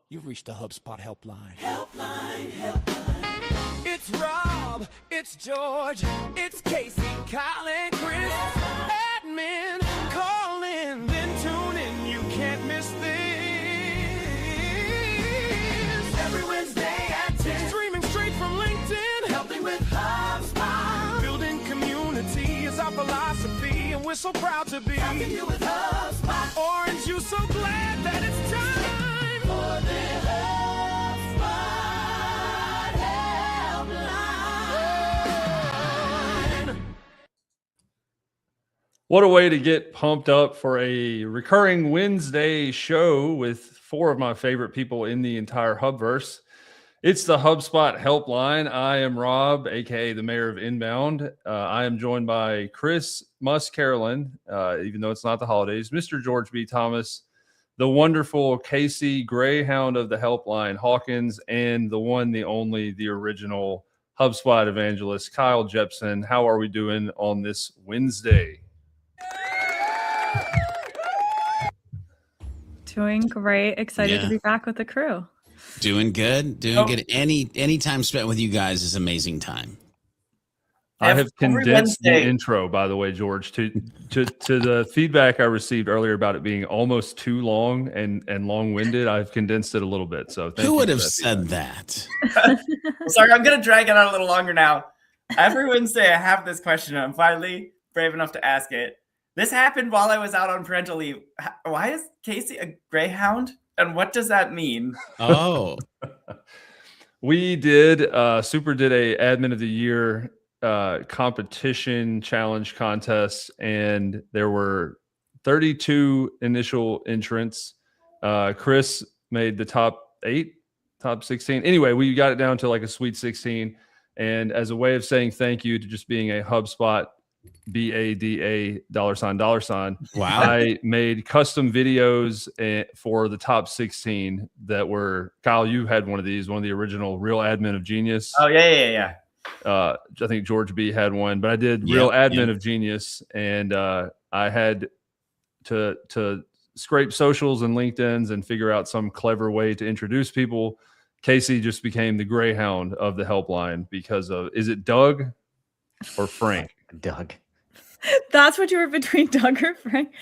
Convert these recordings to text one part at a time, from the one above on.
You've reached the HubSpot Help Line. It's Rob, it's George, it's Casey, Kyle, and Chris. Admin, call in, then tune in. You can't miss this. Every Wednesday at 10. Streaming straight from LinkedIn. Helping with HubSpot. Building community is our philosophy, and we're so proud to be. Helping you with HubSpot. Orange, you so glad that it's time for the HubSpot Help Line. What a way to get pumped up for a recurring Wednesday show with four of my favorite people in the entire Hubverse. It's the HubSpot Help Line. I am Rob, aka the Mayor of Inbound. I am joined by Chris Carolyn, even though it's not the holidays, Mr. George B. Thomas, the wonderful Casey, Greyhound of the Helpline, Hawkins, and the one, the only, the original HubSpot Evangelist, Kyle Jepson. How are we doing on this Wednesday? Doing great. Excited to be back with the crew. Doing good. Good. Any time spent with you guys is amazing time. I have condensed the intro, by the way, George, to the feedback I received earlier about it being almost too long and long-winded. I've condensed it a little bit. So who would have said that? Sorry, I'm going to drag it out a little longer now. Every Wednesday, I have this question, and I'm finally brave enough to ask it. This happened while I was out on parental leave. Why is Casey a Greyhound? And what does that mean? Oh. We did a Admin of the Year competition challenge contest, and there were 32 initial entrants. Chris made the top 16. Anyway, we got it down to like a sweet 16. And as a way of saying thank you to just being a HubSpot BADA $. Wow. I made custom videos for the top 16 that were, Kyle, you had one of these, one of the original Real Admin of Genius. Oh, yeah. I think George B had one, but I did Real Admin of Genius, and I had to scrape socials and LinkedIn's and figure out some clever way to introduce people. Casey just became the Greyhound of the Helpline because of, is it Doug or Frank? Doug. That's what you were between, Doug or Frank.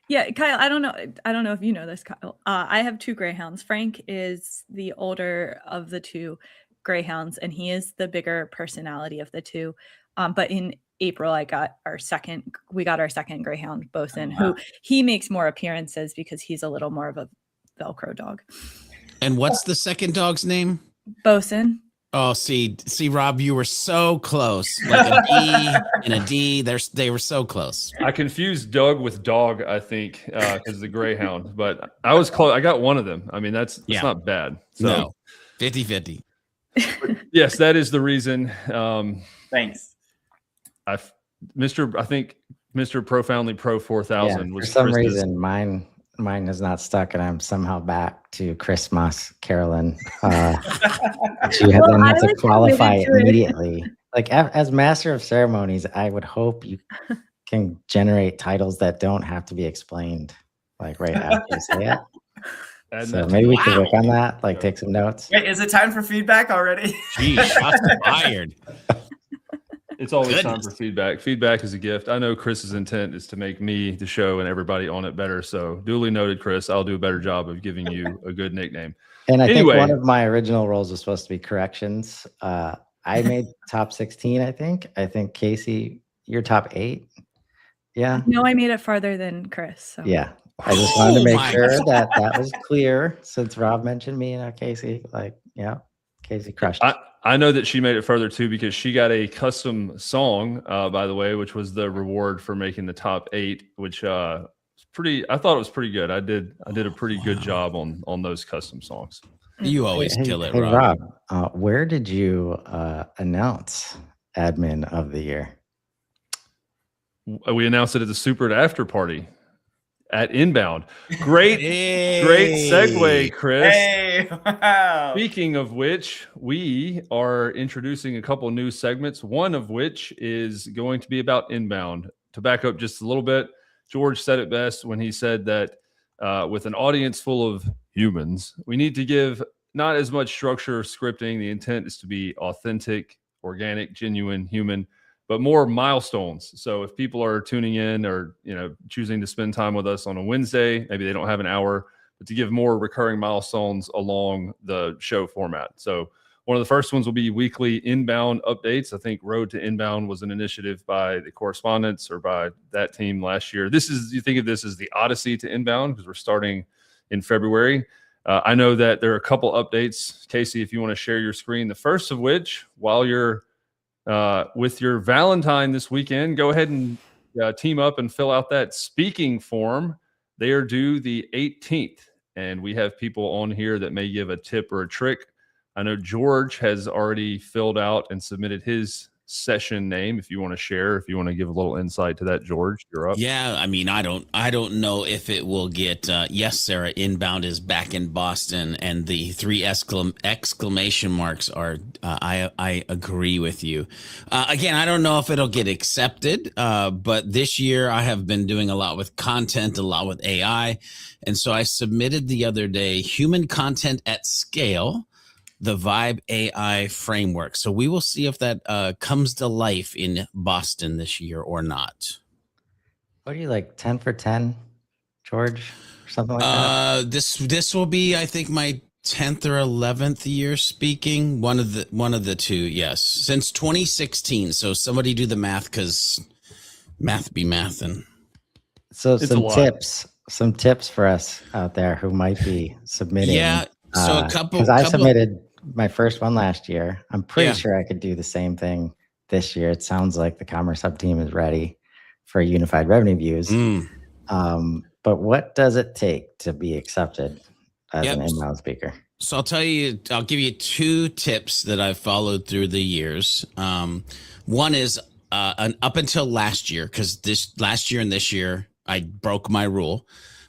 Yeah, Kyle, I don't know if you know this, Kyle. I have two Greyhounds. Frank is the older of the two Greyhounds, and he is the bigger personality of the two. But in April, we got our second Greyhound, Bosun, who he makes more appearances because he's a little more of a Velcro dog. And what's the second dog's name? Bosun. Oh, see, Rob, you were so close. Like a B and a D. They were so close. I confused Doug with dog, I think, because the Greyhound, but I was close. I got one of them. I mean, that's not bad. So no, 50-50. Yes, that is the reason. Thanks. I think Mr. Profoundly Pro 4000 was for some Chris's. reason mine is not stuck, and I'm somehow back to Christmas Carolyn. She then had to qualify immediately. Like as master of ceremonies, I would hope you can generate titles that don't have to be explained, like right after you say it. So maybe we could work on that, like take some notes. Wait, is it time for feedback already? Geez, shots fired. It's always time for feedback. Feedback is a gift. I know Chris's intent is to make me, the show, and everybody on it better. So duly noted, Chris. I'll do a better job of giving you a good nickname. And I think one of my original roles was supposed to be corrections. I made top 16, I think. I think, Casey, you're top 8. Yeah. No, I made it farther than Chris. So. Yeah. I just wanted to make sure that was clear since Rob mentioned me and Casey. Casey crushed it. I know that she made it further too because she got a custom song, by the way, which was the reward for making the top 8, which I thought it was pretty good. I did a pretty good job on those custom songs. You always kill it, Rob. Where did you announce Admin of the Year? We announced it at the Super After Party at Inbound. Great segue, Chris. Hey, wow. Speaking of which, we are introducing a couple new segments, one of which is going to be about Inbound. To back up just a little bit, George said it best when he said that with an audience full of humans. We need to give not as much structure or scripting. The intent is to be authentic, organic, genuine, human, but more milestones. So if people are tuning in or, choosing to spend time with us on a Wednesday, maybe they don't have an hour, but to give more recurring milestones along the show format. So one of the first ones will be weekly inbound updates. I think Road to Inbound was an initiative by the correspondents or by that team last year. You think of this as the Odyssey to Inbound because we're starting in February. I know that there are a couple updates. Casey, if you want to share your screen, the first of which, while you're with your Valentine this weekend, go ahead and team up and fill out that speaking form. They are due the 18th, and we have people on here that may give a tip or a trick. I know George has already filled out and submitted his session name. If you want to share, if you want to give a little insight to that, George, you're up. Yeah, I mean, I don't know if it will get. Yes, Sarah, Inbound is back in Boston, and the 3 exclamation marks are. I agree with you. Again, I don't know if it'll get accepted, but this year I have been doing a lot with content, a lot with AI, and so I submitted the other day human content at scale, the Vibe AI framework. So we will see if that comes to life in Boston this year or not. What are you, like 10 for 10, George, or something like that? This will be, I think, my 10th or 11th year speaking. One of the two, yes, since 2016. So somebody do the math, because math be mathin'. So some tips for us out there who might be submitting. Yeah. So a couple, because I submitted my first one last year. I'm pretty sure I could do the same thing this year. It sounds like the Commerce Hub team is ready for unified revenue views. But what does it take to be accepted as an inbound speaker? So I'll give you 2 tips that I've followed through the years. One is up until last year, because last year and this year I broke my rule.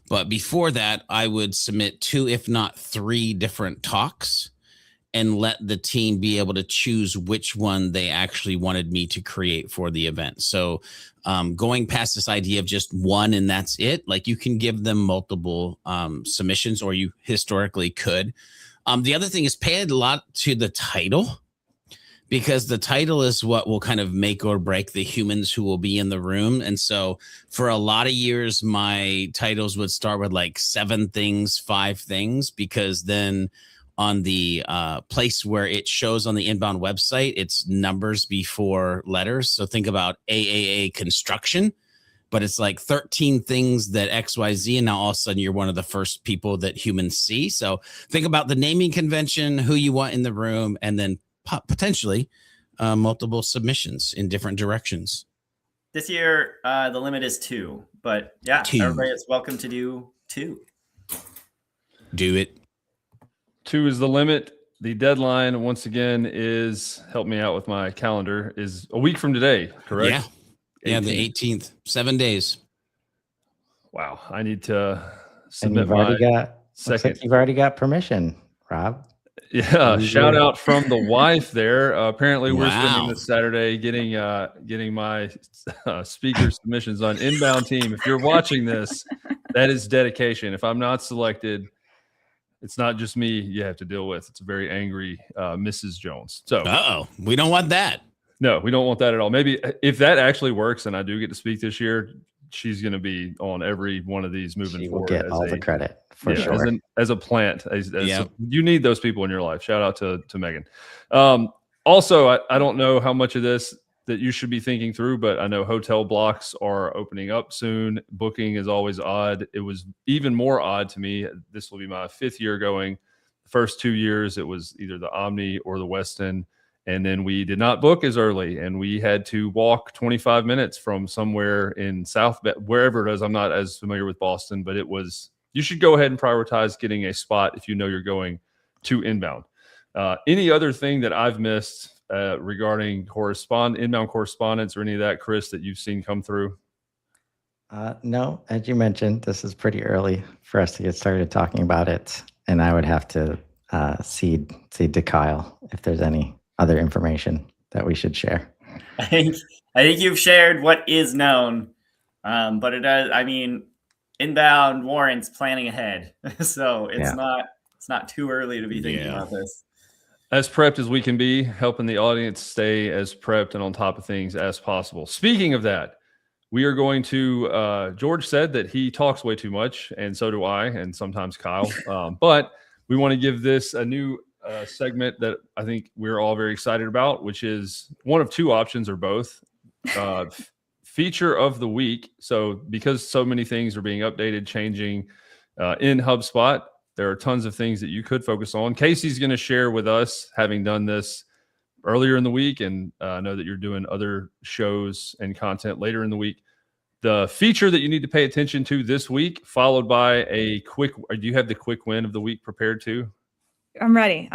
But before that, I would submit 2, if not 3 different talks and let the team be able to choose which one they actually wanted me to create for the event. So going past this idea of just one and that's it, like you can give them multiple submissions, or you historically could. The other thing is pay a lot to the title, because the title is what will kind of make or break the humans who will be in the room. And so for a lot of years, my titles would start with like 7 things, 5 things, because then on the place where it shows on the inbound website, it's numbers before letters. So think about AAA construction, but it's like 13 things that XYZ, and now all of a sudden you're one of the first people that humans see. So think about the naming convention, who you want in the room, and then potentially multiple submissions in different directions. This year, the limit is 2, but 2. Everybody is welcome to do 2. Do it. 2 is the limit. The deadline, once again, is, help me out with my calendar, is a week from today, correct? Yeah. 18th. Yeah, the 18th. 7 days. Wow. I need to submit looks like you've already got permission, Rob. Yeah, shout out from the wife there. Apparently, we're spending this Saturday getting my speaker submissions on Inbound team. If you're watching this, that is dedication. If I'm not selected, it's not just me you have to deal with. It's a very angry Mrs. Jones. So, we don't want that. No, we don't want that at all. Maybe if that actually works and I do get to speak this year, she's going to be on every one of these moving forward. She will get all the credit. For sure. As a plant, you need those people in your life. Shout out to Megan. Also, I don't know how much of this that you should be thinking through, but I know hotel blocks are opening up soon. Booking is always odd. It was even more odd to me. This will be my 5th year going. The first 2 years, it was either the Omni or the Westin. And then we did not book as early, and we had to walk 25 minutes from somewhere in wherever it is. I'm not as familiar with Boston, but it was. You should go ahead and prioritize getting a spot if you know you're going to inbound. Any other thing that I've missed regarding inbound correspondence or any of that, Chris, that you've seen come through? No, as you mentioned, this is pretty early for us to get started talking about it, and I would have to cede to Kyle if there's any other information that we should share. I think you've shared what is known, but it does. I mean, inbound warrants planning ahead. So it's not too early to be thinking about this. As prepped as we can be, helping the audience stay as prepped and on top of things as possible. Speaking of that, we are going to, George said that he talks way too much, and so do I, and sometimes Kyle. But we want to give this a new segment that I think we're all very excited about, which is one of two options or both. Feature of the week. So because so many things are being updated, changing in HubSpot, there are tons of things that you could focus on. Casey's going to share with us, having done this earlier in the week, and I know that you're doing other shows and content later in the week, the feature that you need to pay attention to this week, followed by a quick, do you have the quick win of the week prepared too? I'm ready.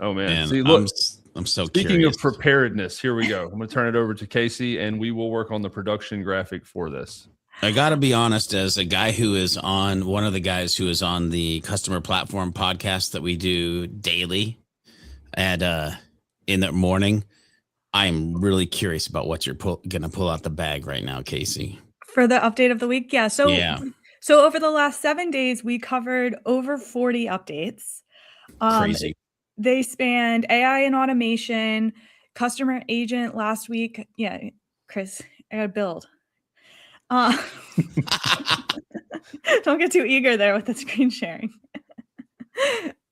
Oh, man. See, look, I'm so speaking curious. of preparedness, here we go. I'm going to turn it over to Casey, and we will work on the production graphic for this. I got to be honest, as a guy who is on, one of the guys who is on the customer platform podcast that we do daily at in the morning, I'm really curious about what you're going to pull out the bag right now, Casey. For the update of the week? Yeah. So over the last 7 days, we covered over 40 updates. Crazy. They spanned AI and automation, customer agent last week. Yeah, Chris, I got to build. Don't get too eager there with the screen sharing.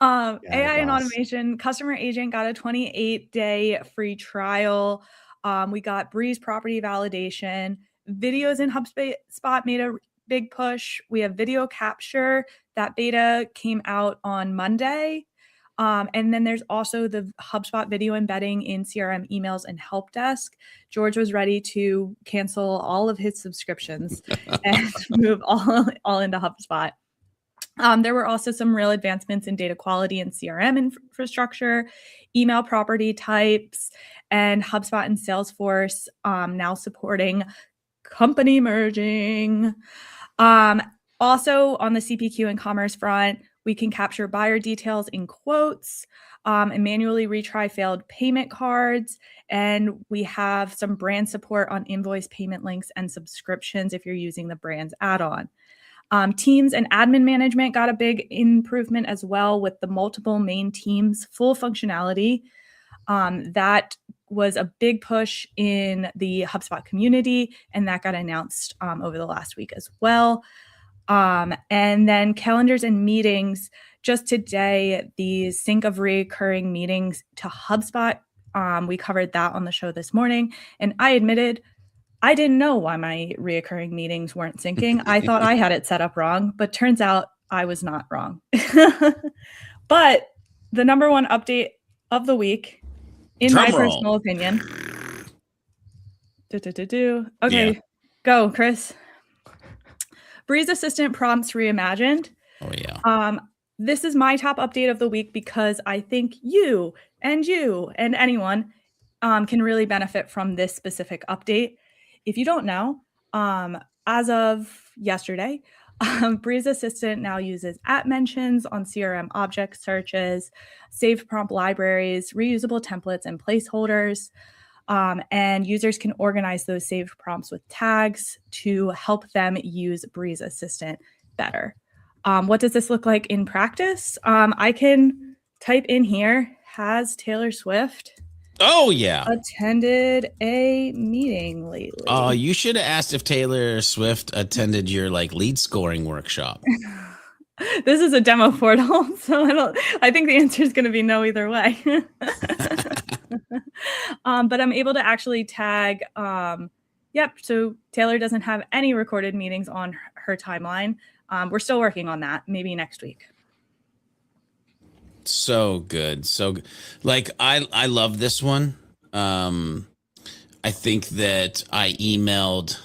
AI and automation, customer agent got a 28-day free trial. We got Breeze property validation. Videos in HubSpot made a big push. We have video capture. That beta came out on Monday. And then there's also the HubSpot video embedding in CRM emails and help desk. George was ready to cancel all of his subscriptions and move all into HubSpot. There were also some real advancements in data quality and CRM infrastructure, email property types, and HubSpot and Salesforce now supporting company merging. Also on the CPQ and commerce front, we can capture buyer details in quotes and manually retry failed payment cards. And we have some brand support on invoice payment links and subscriptions if you're using the brands add-on. Teams and admin management got a big improvement as well with the multiple main teams, full functionality. That was a big push in the HubSpot community, and that got announced over the last week as well. And then calendars and meetings. Just today, the sync of recurring meetings to HubSpot. We covered that on the show this morning. And I admitted I didn't know why my reoccurring meetings weren't syncing. I thought I had it set up wrong, but turns out I was not wrong. But the number one update of the week, in my personal opinion. Okay, Go, Chris. Breeze Assistant prompts reimagined. Oh, yeah. This is my top update of the week because I think you and anyone can really benefit from this specific update. If you don't know, as of yesterday, Breeze Assistant now uses @mentions on CRM object searches, saved prompt libraries, reusable templates, and placeholders. And users can organize those saved prompts with tags to help them use Breeze Assistant better. What does this look like in practice? I can type in here, has Taylor Swift attended a meeting lately? Oh, you should have asked if Taylor Swift attended your lead scoring workshop. This is a demo portal, so I think the answer is going to be no either way. But I'm able to actually tag, so Taylor doesn't have any recorded meetings on her timeline. We're still working on that, maybe next week. So good. So good. I love this one. I think that I emailed,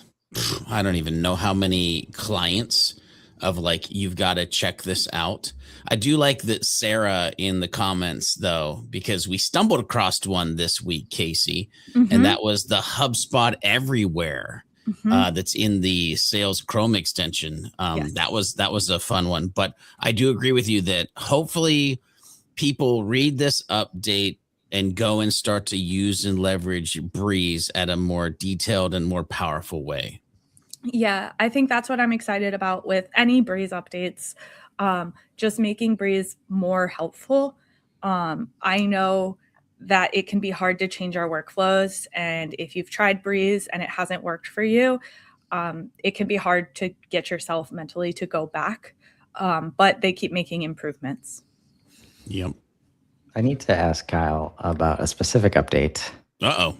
I don't even know how many clients of you've got to check this out. I do like that Sarah in the comments though, because we stumbled across one this week, Casey, and that was the HubSpot Everywhere. That's in the Sales Chrome extension. Yes. That was a fun one, but I do agree with you that hopefully people read this update and go and start to use and leverage Breeze at a more detailed and more powerful way. Yeah, I think that's what I'm excited about with any Breeze updates. Just making Breeze more helpful. I know that it can be hard to change our workflows, and if you've tried Breeze and it hasn't worked for you, it can be hard to get yourself mentally to go back. But they keep making improvements. Yep. I need to ask Kyle about a specific update. Uh-oh.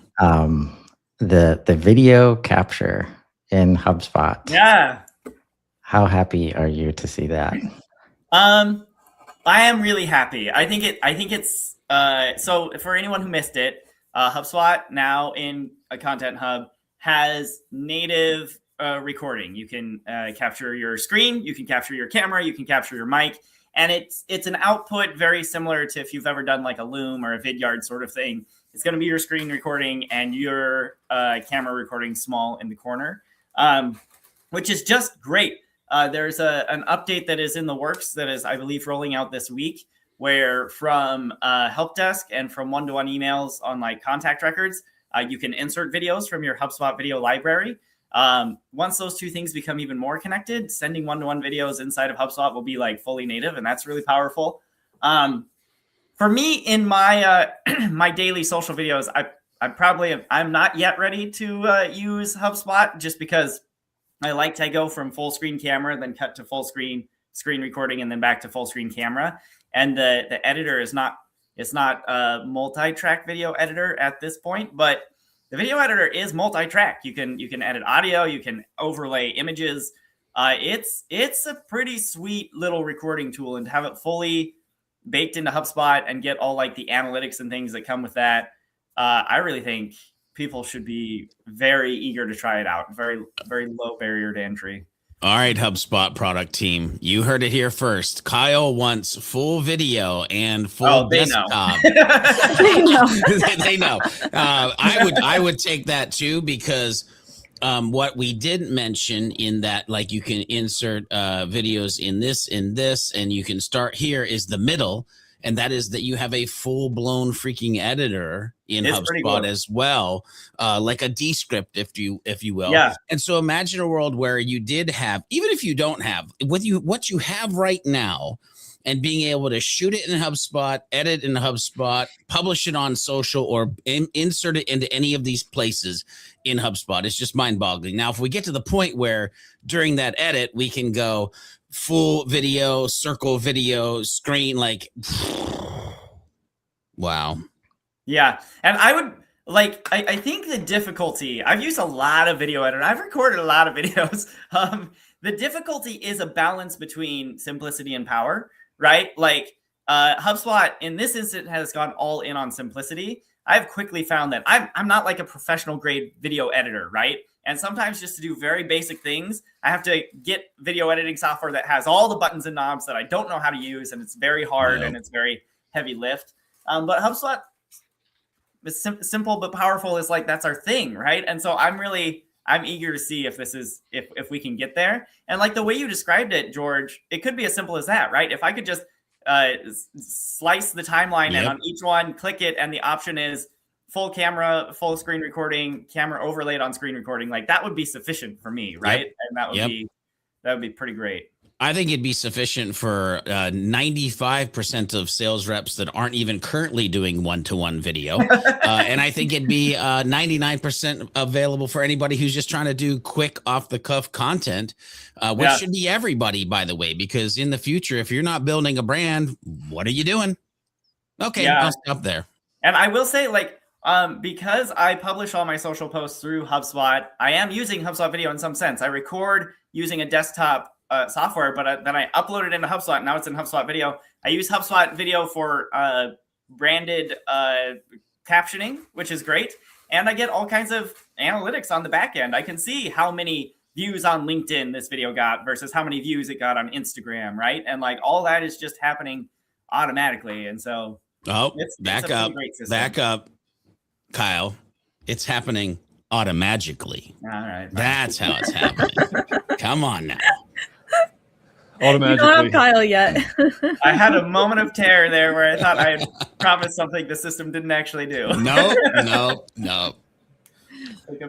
The video capture in HubSpot. Yeah. How happy are you to see that? I am really happy. I think it's so for anyone who missed it, HubSpot now in a Content Hub has native recording. You can capture your screen, you can capture your camera, you can capture your mic, and it's an output very similar to if you've ever done like a Loom or a Vidyard sort of thing. It's going to be your screen recording and your camera recording small in the corner, which is just great. There's an update that is in the works that is, I believe, rolling out this week, where from help desk and from one-to-one emails on like contact records, you can insert videos from your HubSpot video library. Once those two things become even more connected, sending one-to-one videos inside of HubSpot will be like fully native, and that's really powerful. For me, in my my daily social videos, I'm not yet ready to use HubSpot just because I go from full screen camera, then cut to full screen recording, and then back to full screen camera. And the editor is not a multi-track video editor at this point, but the video editor is multi-track. You can edit audio, you can overlay images. It's a pretty sweet little recording tool, and to have it fully baked into HubSpot and get all like the analytics and things that come with that, I really think people should be very eager to try it out. Very, very low barrier to entry. All right, HubSpot product team, you heard it here first. Kyle wants full video and full desktop. They know. They know. I would take that too, because what we didn't mention in that, like you can insert videos in this, and you can start here, is the middle. And that is that you have a full-blown freaking editor in HubSpot as well, like a Descript, if you will. Yeah. And so imagine a world where you did have, even if you don't have, what you have right now, and being able to shoot it in HubSpot, edit in HubSpot, publish it on social, or insert it into any of these places in HubSpot. It's just mind-boggling. Now, if we get to the point where during that edit, we can go full video, circle video, screen, like, wow. Yeah. And I would like, I think the difficulty, I've used a lot of video editor. I've recorded a lot of videos. The difficulty is a balance between simplicity and power, right? Like HubSpot in this instance has gone all in on simplicity. I've quickly found that I'm not like a professional grade video editor, right? And sometimes just to do very basic things, I have to get video editing software that has all the buttons and knobs that I don't know how to use, and it's very hard and it's very heavy lift. But HubSpot is simple but powerful is like, that's our thing, right? And so I'm eager to see if this is, if we can get there. And like the way you described it, George, it could be as simple as that, right? If I could just slice the timeline and on each one, click it, and the option is full camera, full screen recording, camera overlaid on screen recording, like that would be sufficient for me, right? And that would be pretty great. I think it'd be sufficient for 95% of sales reps that aren't even currently doing one-to-one video. And I think it'd be 99% available for anybody who's just trying to do quick off-the-cuff content, which should be everybody, by the way, because in the future, if you're not building a brand, what are you doing? Okay, I'll stop there. And I will say, like, because I publish all my social posts through HubSpot, I am using HubSpot Video in some sense. I record using a desktop software, but then I upload it into HubSpot. Now it's in HubSpot Video. I use HubSpot Video for branded captioning, which is great. And I get all kinds of analytics on the back end. I can see how many views on LinkedIn this video got versus how many views it got on Instagram, right? And like all that is just happening automatically. And so back up, Kyle. It's happening automagically. All right. That's how it's happening. Come on now. Automatically. You don't have Kyle yet. I had a moment of terror there where I thought I had promised something the system didn't actually do. No.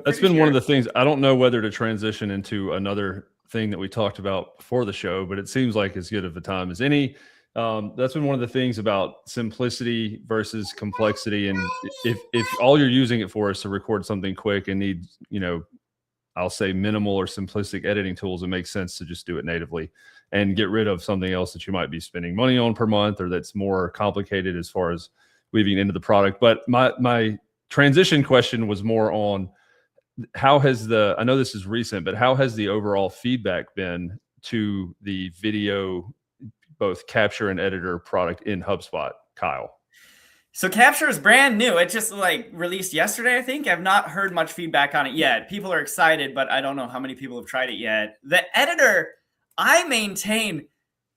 That's been one of the things. I don't know whether to transition into another thing that we talked about before the show, but it seems like as good of a time as any. That's been one of the things about simplicity versus complexity. And if all you're using it for is to record something quick and need, I'll say minimal or simplistic editing tools, it makes sense to just do it natively and get rid of something else that you might be spending money on per month or that's more complicated as far as weaving into the product. But my transition question was more on how has I know this is recent, but how has the overall feedback been to the video, both capture and editor product in HubSpot, Kyle? So Capture is brand new. It just released yesterday, I think. I've not heard much feedback on it yet. People are excited, but I don't know how many people have tried it yet. The editor, I maintain,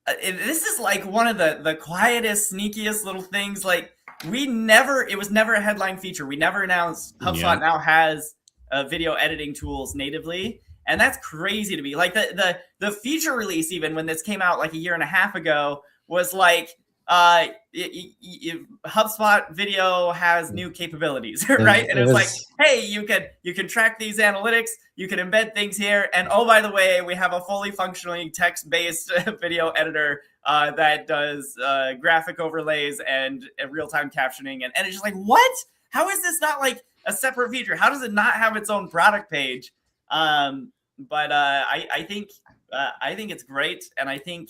this is one of the quietest, sneakiest little things. It was never a headline feature. We never announced HubSpot now has video editing tools natively. And that's crazy to me. The feature release, even when this came out a year and a half ago, was HubSpot video has new capabilities, right? And it was hey, you can track these analytics, you can embed things here, and oh, by the way, we have a fully functioning text-based video editor that does graphic overlays and real-time captioning, and it's just what? How is this not a separate feature? How does it not have its own product page? But I think it's great, and I think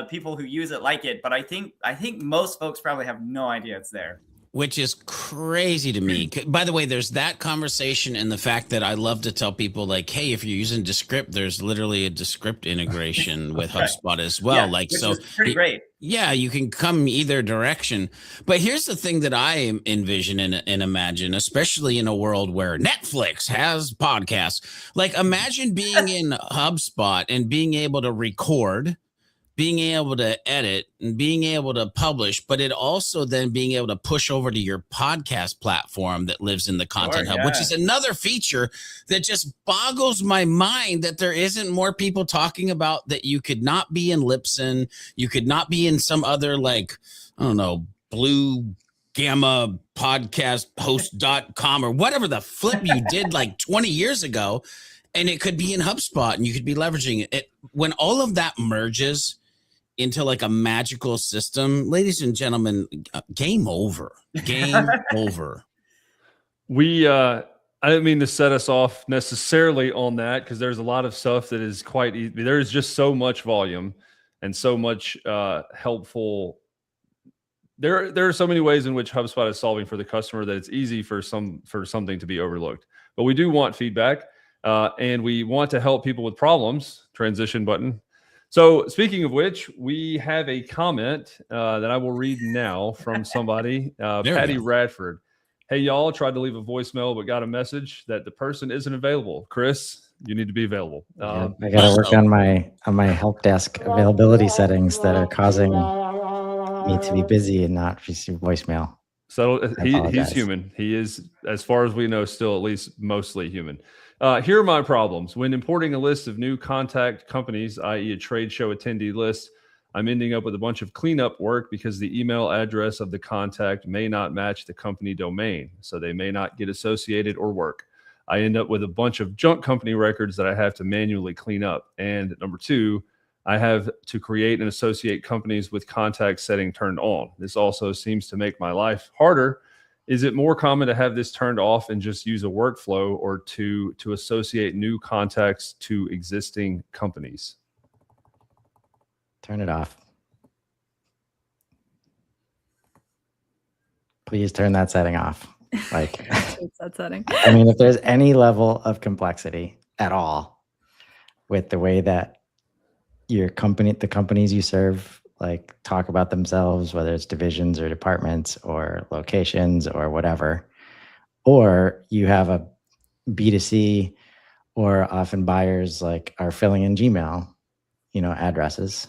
people who use it like it. But I think most folks probably have no idea it's there. Which is crazy to me. By the way, there's that conversation and the fact that I love to tell people hey, if you're using Descript, there's literally a Descript integration with HubSpot as well. Yeah, which is pretty great. Yeah, you can come either direction. But here's the thing that I envision and imagine, especially in a world where Netflix has podcasts. Imagine being in HubSpot and being able to record, being able to edit, and being able to publish, but it also then being able to push over to your podcast platform that lives in the Content Hub, which is another feature that just boggles my mind that there isn't more people talking about. That you could not be in Libsyn, you could not be in some other I don't know, Blue Gamma podcast host.com or whatever the flip you did 20 years ago, and it could be in HubSpot and you could be leveraging it. When all of that merges into a magical system, ladies and gentlemen, game over. Game over. I didn't mean to set us off necessarily on that, because there's a lot of stuff that is quite easy. There's just so much volume and so much helpful. There are so many ways in which HubSpot is solving for the customer that it's easy for something to be overlooked. But we do want feedback, and we want to help people with problems. Transition button. So speaking of which, we have a comment that I will read now from somebody, Patty Radford. Hey, y'all, tried to leave a voicemail, but got a message that the person isn't available. Chris, you need to be available. I got to work on my help desk availability settings that are causing me to be busy and not receive voicemail. So he's human. He is, as far as we know, still at least mostly human. Here are my problems. When importing a list of new contact companies, i.e. a trade show attendee list, I'm ending up with a bunch of cleanup work because the email address of the contact may not match the company domain, so they may not get associated or work. I end up with a bunch of junk company records that I have to manually clean up. And number two, I have to create and associate companies with contact setting turned on. This also seems to make my life harder. Is it more common to have this turned off and just use a workflow, or to associate new contacts to existing companies? Turn it off. Please turn that setting off. That setting. I mean, if there's any level of complexity at all with the way that the companies you serve, talk about themselves, whether it's divisions or departments or locations or whatever, or you have a B2C, or often buyers are filling in Gmail, addresses,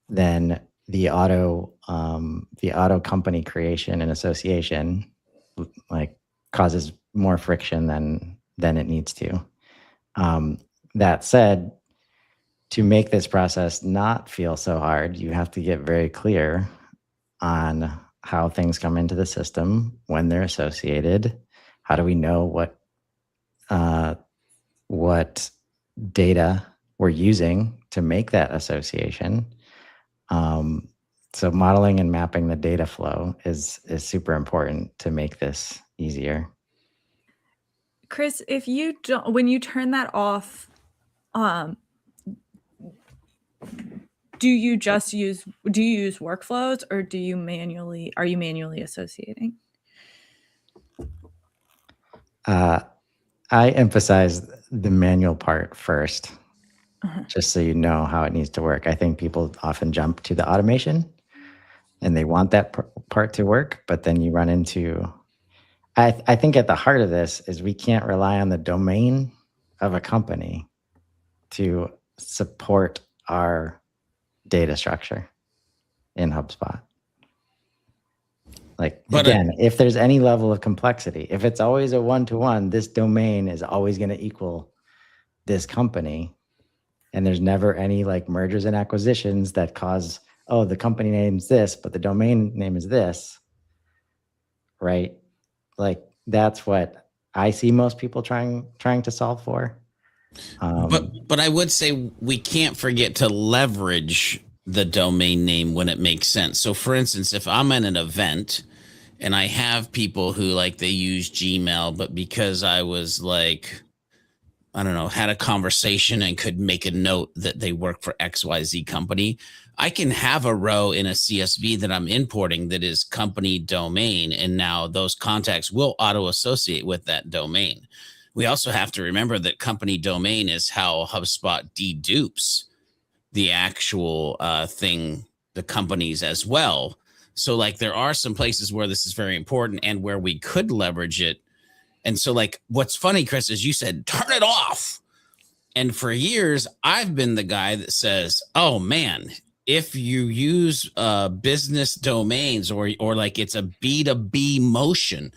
then the auto company creation and association causes more friction than it needs to. That said, to make this process not feel so hard, you have to get very clear on how things come into the system, when they're associated. How do we know what what data we're using to make that association. So modeling and mapping the data flow is super important to make this easier. Chris, if you don't, when you turn that off, do you use workflows, or are you manually associating? I emphasize the manual part first, just so you know how it needs to work. I think people often jump to the automation and they want that part to work, but then you run into, I think at the heart of this is we can't rely on the domain of a company to support our data structure in HubSpot. But again, if there's any level of complexity, if it's always a one-to-one, this domain is always going to equal this company. And there's never any like mergers and acquisitions that cause, oh, the company name's this, but the domain name is this, right? Like that's what I see most people trying to solve for. But I would say we can't forget to leverage the domain name when it makes sense. So for instance, if I'm at an event and I have people who like they use Gmail, but because I was like, I don't know, had a conversation and could make a note that they work for XYZ company, I can have a row in a CSV that I'm importing that is company domain. And now those contacts will auto associate with that domain. We also have to remember that company domain is how HubSpot dedupes the actual thing, the companies as well. So like there are some places where this is very important and where we could leverage it. And so like what's funny, Chris, is you said, turn it off. And for years, I've been the guy that says, oh man, if you use business domains or like it's a B2B motion,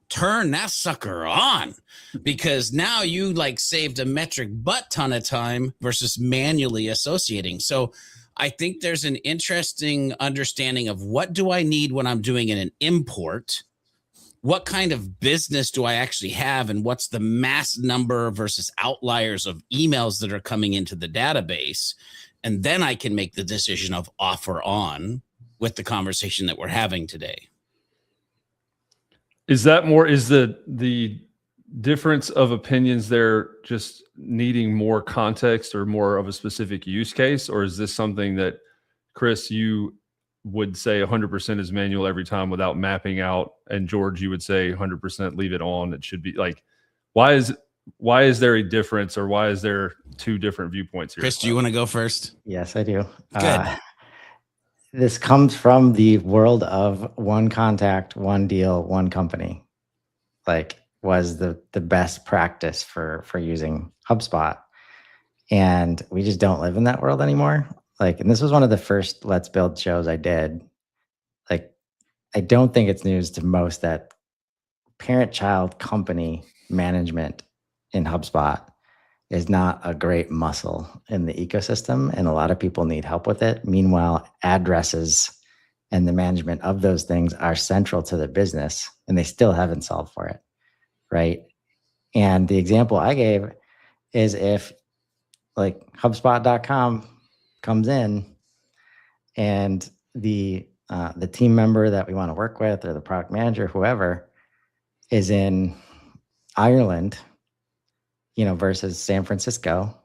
turn that sucker on, because now you like saved a metric butt ton of time versus manually associating. So I think there's an interesting understanding of what do I need when I'm doing an import? What kind of business do I actually have? And what's the mass number versus outliers of emails that are coming into the database? And then I can make the decision of off or on with the conversation that we're having today. Is the difference of opinions there just needing more context or more of a specific use case? Or is this something that, Chris, you would say 100% is manual every time without mapping out, and George, you would say 100% leave it on? It should be like, why is there a difference, or why is there two different viewpoints here? Chris, do you want to go first? Yes, I do. Good. This comes from the world of one contact, one deal, one company. Like was the best practice for using HubSpot. And we just don't live in that world anymore. Like, and this was one of the first Let's Build shows I did. Like, I don't think it's news to most that parent-child company management in HubSpot is not a great muscle in the ecosystem, and a lot of people need help with it. Meanwhile, addresses and the management of those things are central to the business, and they still haven't solved for it, right? And the example I gave is if like HubSpot.com comes in and the team member that we want to work with, or the product manager, whoever, is in Ireland, versus San Francisco,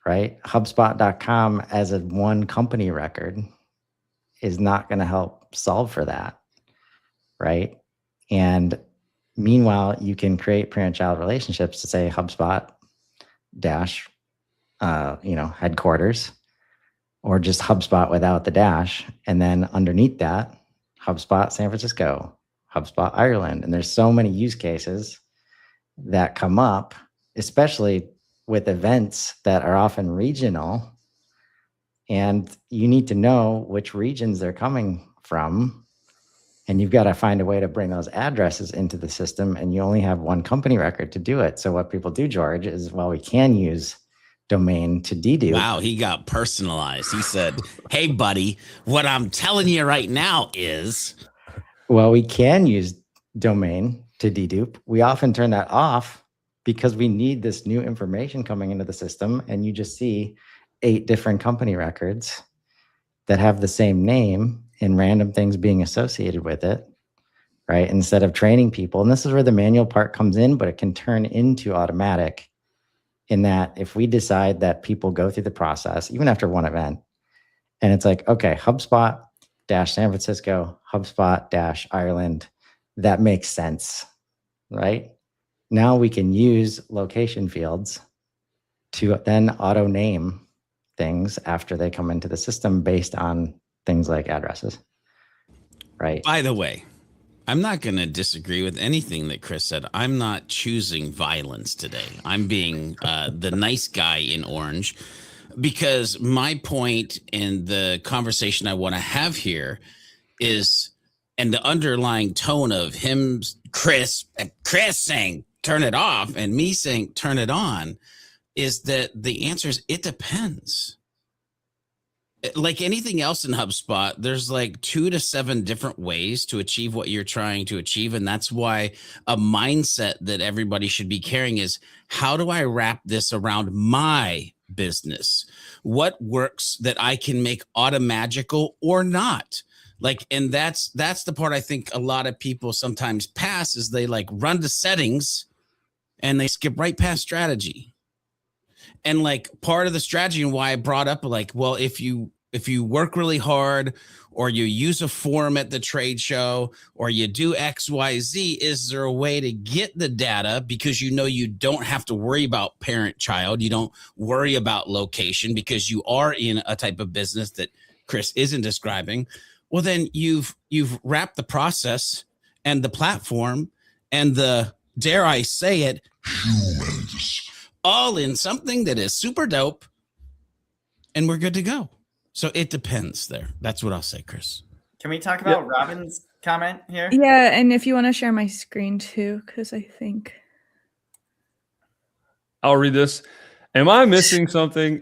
right? HubSpot.com as a one company record is not going to help solve for that, right? And meanwhile, you can create parent-child relationships to say HubSpot dash, headquarters, or just HubSpot without the dash. And then underneath that, HubSpot San Francisco, HubSpot Ireland. And there's so many use cases that come up, especially with events that are often regional, and you need to know which regions they're coming from, and you've got to find a way to bring those addresses into the system, and you only have one company record to do it. So what people do, George, is, well, we can use domain to dedupe. Wow, he got personalized. He said, hey, buddy, what I'm telling you right now is... Well, we can use domain to dedupe. We often turn that off because we need this new information coming into the system, and you just see 8 different company records that have the same name and random things being associated with it, right? Instead of training people. And this is where the manual part comes in, but it can turn into automatic in that if we decide that people go through the process, even after one event, and it's like, okay, HubSpot San Francisco, HubSpot Ireland, that makes sense, right? Now we can use location fields to then auto name things after they come into the system based on things like addresses, right? By the way, I'm not going to disagree with anything that Chris said. I'm not choosing violence today. I'm being the nice guy in orange, because my point in the conversation I want to have here is, and the underlying tone of him, Chris saying, turn it off, and me saying, turn it on, is that the answer is, it depends. Like anything else in HubSpot, there's like 2 to 7 different ways to achieve what you're trying to achieve. And that's why a mindset that everybody should be carrying is, how do I wrap this around my business? What works that I can make automagical or not? Like, and that's the part I think a lot of people sometimes pass, is they like run to settings and they skip right past strategy. And like part of the strategy, and why I brought up, like, well, if you work really hard, or you use a forum at the trade show, or you do XYZ, is there a way to get the data? Because you don't have to worry about parent-child. You don't worry about location because you are in a type of business that Chris isn't describing. Well, then you've wrapped the process and the platform and the, dare I say it, humans, all in something that is super dope, and we're good to go. So it depends there. That's what I'll say, Chris. Can we talk about Robin's comment here? Yeah, and if you want to share my screen too, because I think I'll read this. Am I missing something?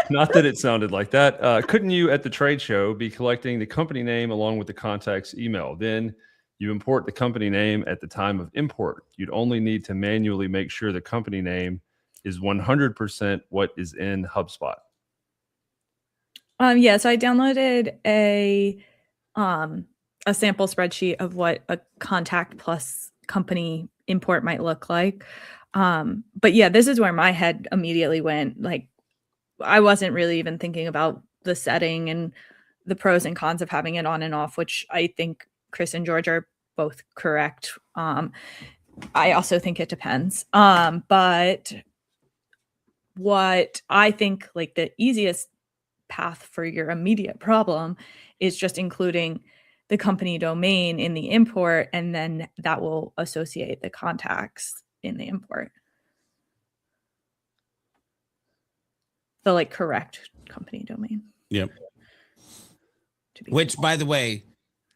Not that it sounded like that. Couldn't you at the trade show be collecting the company name along with the contact's email? Then you import the company name at the time of import. You'd only need to manually make sure the company name is 100% what is in HubSpot. Yeah, so I downloaded a sample spreadsheet of what a contact plus company import might look like. But yeah, this is where my head immediately went. Like, I wasn't really even thinking about the setting and the pros and cons of having it on and off, which I think Chris and George are both correct. I also think it depends. But what I think like the easiest path for your immediate problem is just including the company domain in the import, and then that will associate the contacts in the import. The like correct company domain. Yep. Which, by the way,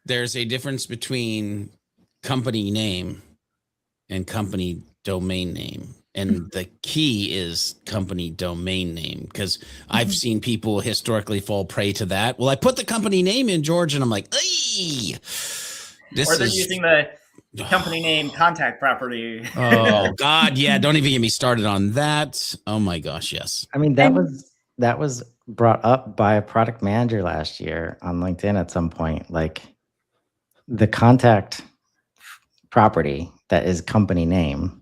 there's a difference between company name and company domain name. And the key is company domain name, because I've seen people historically fall prey to that. Well, I put the company name in, George, and I'm like, "Ay, or they're using the company name contact property." Oh God, yeah! Don't even get me started on that. Oh my gosh, yes. I mean, that was brought up by a product manager last year on LinkedIn at some point. Like, the contact property that is company name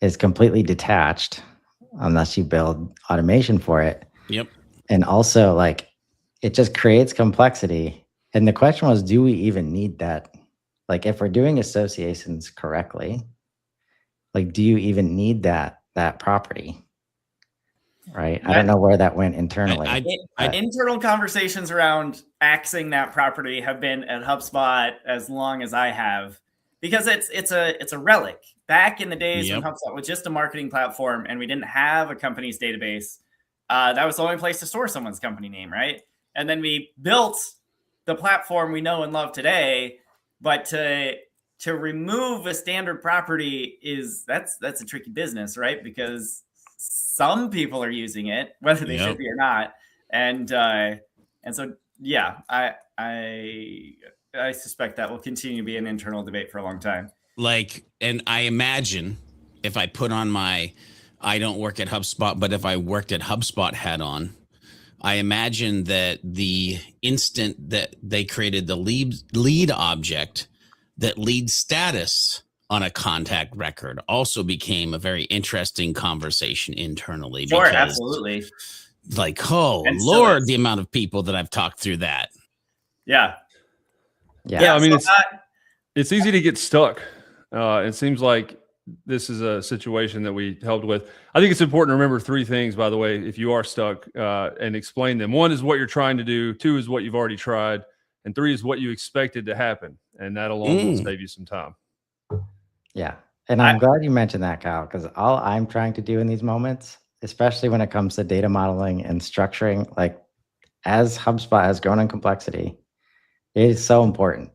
is completely detached unless you build automation for it. Yep. And also, like, it just creates complexity. And the question was, do we even need that? Like, if we're doing associations correctly, like, do you even need that property? Right? I don't know where that went internally. Internal conversations around axing that property have been at HubSpot as long as I have, because it's a relic. Back in the days when HubSpot was just a marketing platform and we didn't have a company's database, that was the only place to store someone's company name, right? And then we built the platform we know and love today, but to remove a standard property that's a tricky business, right? Because some people are using it, whether they should be or not, and so yeah, I suspect that will continue to be an internal debate for a long time. Like, and I imagine if I put on my I don't work at HubSpot, but if I worked at HubSpot hat on, I imagine that the instant that they created the lead object, that lead status on a contact record also became a very interesting conversation internally. Sure, because, absolutely. Like, oh And Lord, the amount of people that I've talked through that. Yeah. Yeah, I mean, it's easy to get stuck. It seems like this is a situation that we helped with. I think it's important to remember three things, by the way, if you are stuck, and explain them. One is what you're trying to do. Two is what you've already tried. And three is what you expected to happen. And that alone will save you some time. Yeah. And I'm glad you mentioned that, Kyle, because all I'm trying to do in these moments, especially when it comes to data modeling and structuring, like as HubSpot has grown in complexity, it is so important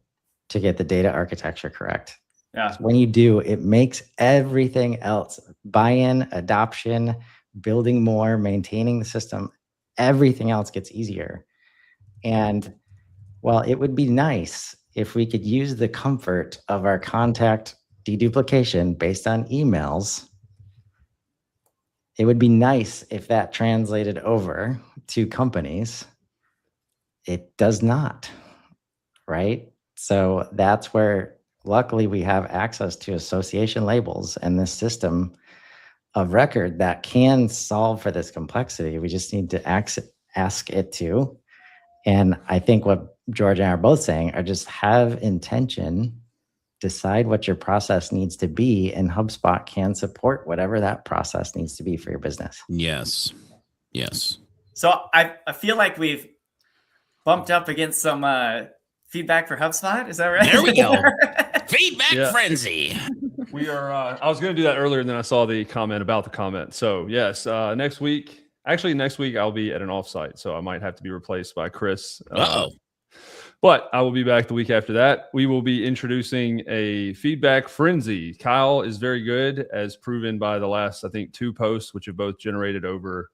to get the data architecture correct. Yeah. So when you do, it makes everything else, buy-in, adoption, building more, maintaining the system, everything else gets easier. And well, it would be nice if we could use the comfort of our contact deduplication based on emails. It would be nice if that translated over to companies. It does not, right? So that's where luckily we have access to association labels and this system of record that can solve for this complexity. We just need to ask it to. And I think what George and I are both saying are just have intention, decide what your process needs to be, and HubSpot can support whatever that process needs to be for your business. Yes. Yes. So I feel like we've bumped up against some feedback for HubSpot. Is that right? There we go. Feedback frenzy. We are, I was going to do that earlier, and then I saw the comment about the comment. So yes, next week I'll be at an offsite, so I might have to be replaced by Chris. But I will be back the week after that. We will be introducing a feedback frenzy. Kyle is very good, as proven by the last, I think, 2 posts, which have both generated over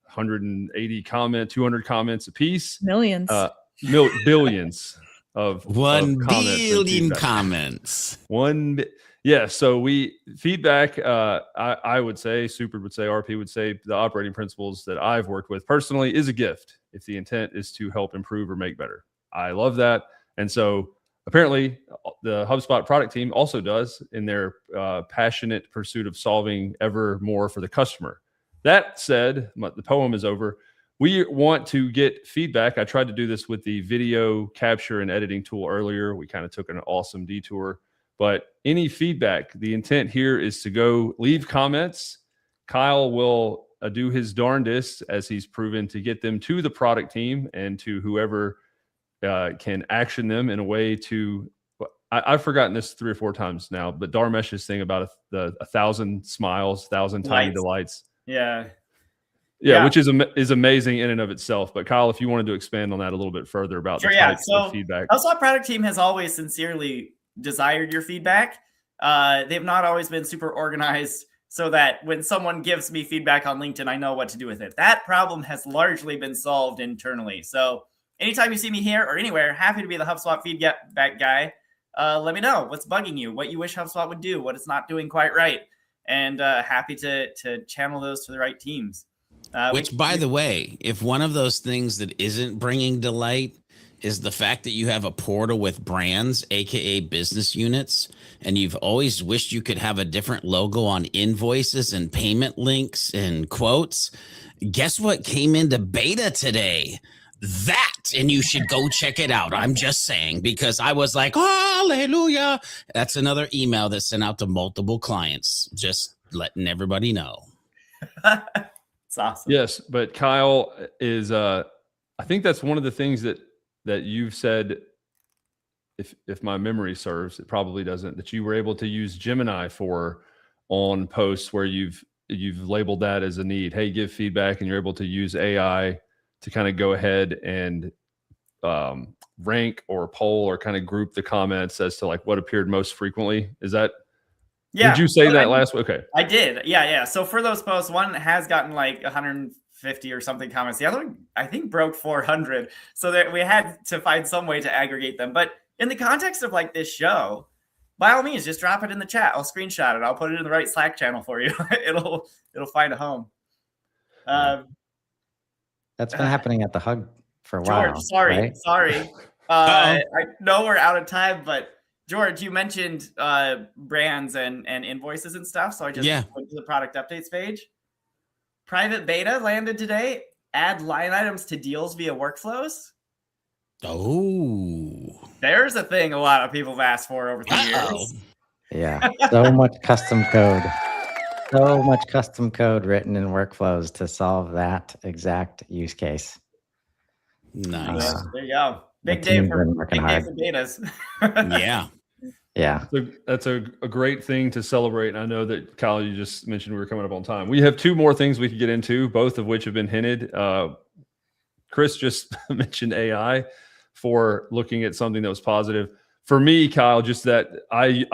180 comments, 200 comments a piece. Millions. Billions of 1 billion comments. Yeah. So feedback, I would say, Super would say, RP would say, the operating principles that I've worked with personally is a gift if the intent is to help improve or make better. I love that. And so apparently the HubSpot product team also does in their passionate pursuit of solving ever more for the customer. That said, the poem is over. We want to get feedback. I tried to do this with the video capture and editing tool earlier. We kind of took an awesome detour. But any feedback, the intent here is to go leave comments. Kyle will do his darndest, as he's proven, to get them to the product team and to whoever can action them in a way to, I've forgotten this 3 or 4 times now, but Dharmesh's thing about the 1,000 smiles, 1,000 tiny delights. Yeah, which is amazing in and of itself. But Kyle, if you wanted to expand on that a little bit further about the types of feedback. HubSpot product team has always sincerely desired your feedback. They've not always been super organized so that when someone gives me feedback on LinkedIn, I know what to do with it. That problem has largely been solved internally. So anytime you see me here or anywhere, happy to be the HubSpot feedback guy. Let me know what's bugging you, what you wish HubSpot would do, what it's not doing quite right. And happy to channel those to the right teams. Which, by the way, if one of those things that isn't bringing delight is the fact that you have a portal with brands, aka business units, and you've always wished you could have a different logo on invoices and payment links and quotes, guess what came into beta today? That, and you should go check it out. I'm just saying, because I was like, hallelujah. That's another email that's sent out to multiple clients, just letting everybody know. It's awesome. Yes, but Kyle is, I think that's one of the things that you've said, if my memory serves, it probably doesn't, that you were able to use Gemini for on posts where you've labeled that as a need. Hey, give feedback, and you're able to use AI to kind of go ahead and rank or poll or kind of group the comments as to like what appeared most frequently. Is that? Yeah. Did you say that last week? Okay. I did. Yeah. So for those posts, one has gotten like 150 or something comments. The other one, I think, broke 400. So that we had to find some way to aggregate them. But in the context of like this show, by all means, just drop it in the chat. I'll screenshot it. I'll put it in the right Slack channel for you. It'll find a home. That's been happening at the Hug for a George, while. sorry. Right? I know we're out of time, but George, you mentioned brands and invoices and stuff. So I just went to the product updates page. Private beta landed today. Add line items to deals via workflows. Oh, there's a thing a lot of people have asked for over the years. Yeah, so much custom code. So much custom code written in workflows to solve that exact use case. Nice. There you go. Big day for betas. Yeah. So that's a great thing to celebrate. And I know that, Kyle, you just mentioned we were coming up on time. We have two more things we could get into, both of which have been hinted. Chris just mentioned AI for looking at something that was positive. For me, Kyle, just that I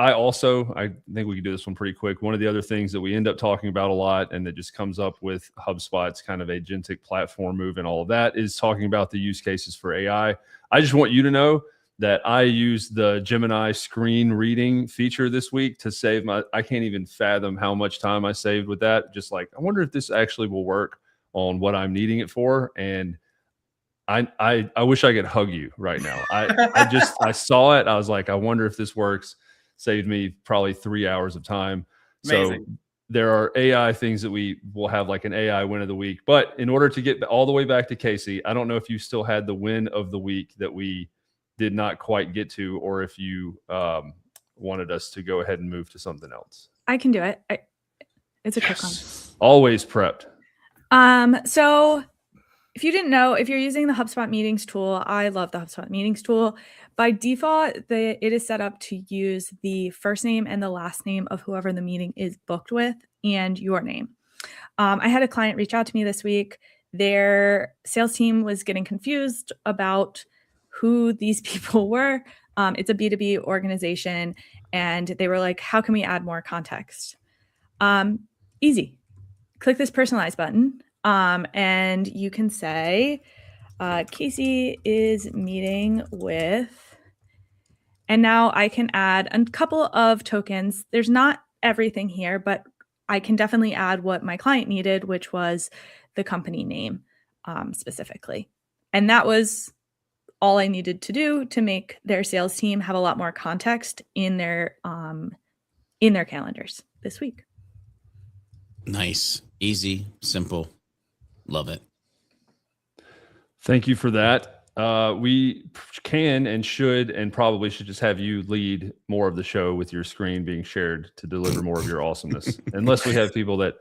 think we can do this one pretty quick. One of the other things that we end up talking about a lot and that just comes up with HubSpot's kind of agentic platform move and all of that is talking about the use cases for AI. I just want you to know that I used the Gemini screen reading feature this week to save I can't even fathom how much time I saved with that. Just like, I wonder if this actually will work on what I'm needing it for. And I wish I could hug you right now. I saw it. I was like, I wonder if this works. Saved me probably 3 hours of time. Amazing. So there are AI things that we will have, like an AI win of the week. But in order to get all the way back to Casey, I don't know if you still had the win of the week that we did not quite get to, or if you wanted us to go ahead and move to something else. I can do it. It's a quick one. Always prepped. So if you didn't know, if you're using the HubSpot Meetings tool, I love the HubSpot Meetings tool. By default, it is set up to use the first name and the last name of whoever the meeting is booked with and your name. I had a client reach out to me this week. Their sales team was getting confused about who these people were. It's a B2B organization, and they were like, how can we add more context? Easy. Click this personalize button. And you can say, Casey is meeting with, and now I can add a couple of tokens. There's not everything here, but I can definitely add what my client needed, which was the company name specifically. And that was all I needed to do to make their sales team have a lot more context in their calendars this week. Nice, easy, simple. Love it. Thank you for that. We can and should and probably should just have you lead more of the show with your screen being shared to deliver more of your awesomeness, unless we have people that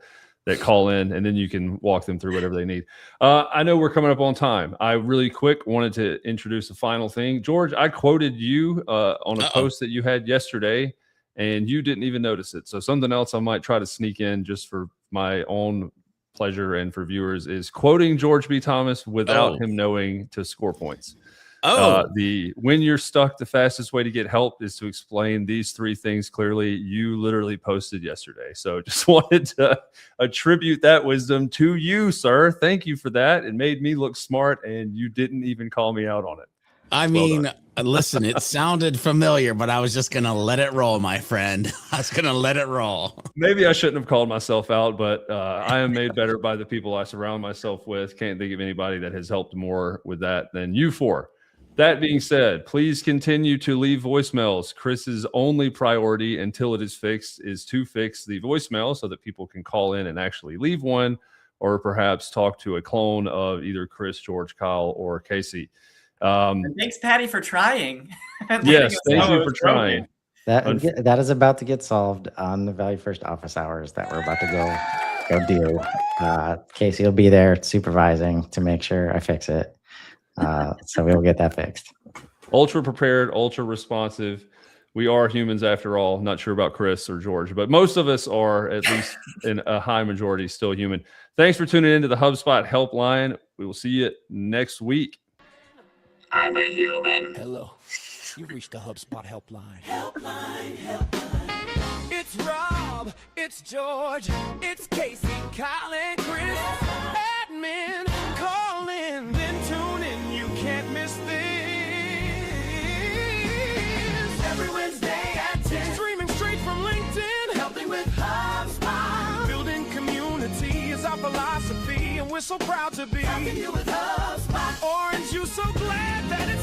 call in, and then you can walk them through whatever they need. I know we're coming up on time. I really quick wanted to introduce a final thing. George, I quoted you on a post that you had yesterday, and you didn't even notice it. So something else I might try to sneak in just for my own pleasure and for viewers is quoting George B. Thomas without him knowing to score points. When you're stuck, the fastest way to get help is to explain these three things clearly. You literally posted yesterday. So just wanted to attribute that wisdom to you, sir. Thank you for that. It made me look smart, and you didn't even call me out on it. I mean, listen, it sounded familiar, but I was just going to let it roll, my friend. I was going to let it roll. Maybe I shouldn't have called myself out, but I am made better by the people I surround myself with. Can't think of anybody that has helped more with that than you four. That being said, please continue to leave voicemails. Chris's only priority until it is fixed is to fix the voicemail so that people can call in and actually leave one, or perhaps talk to a clone of either Chris, George, Kyle, or Casey. And thanks, Patty, for trying. Yes, thank you for trying. That is about to get solved on the Value First office hours that we're about to go do. Casey will be there supervising to make sure I fix it. So we'll get that fixed. Ultra prepared, ultra responsive. We are humans after all. Not sure about Chris or George, but most of us are, at least in a high majority, still human. Thanks for tuning into the HubSpot Help Line. We will see you next week. I'm a human. Hello. You've reached the HubSpot Help Line. Help line, help line. It's Rob, it's George, it's Casey, Kyle, and Chris. Admin, call in, then tune in. You can't miss this. Every Wednesday at 10. we're so proud to be. Helping you with HubSpot. Orange, you so glad that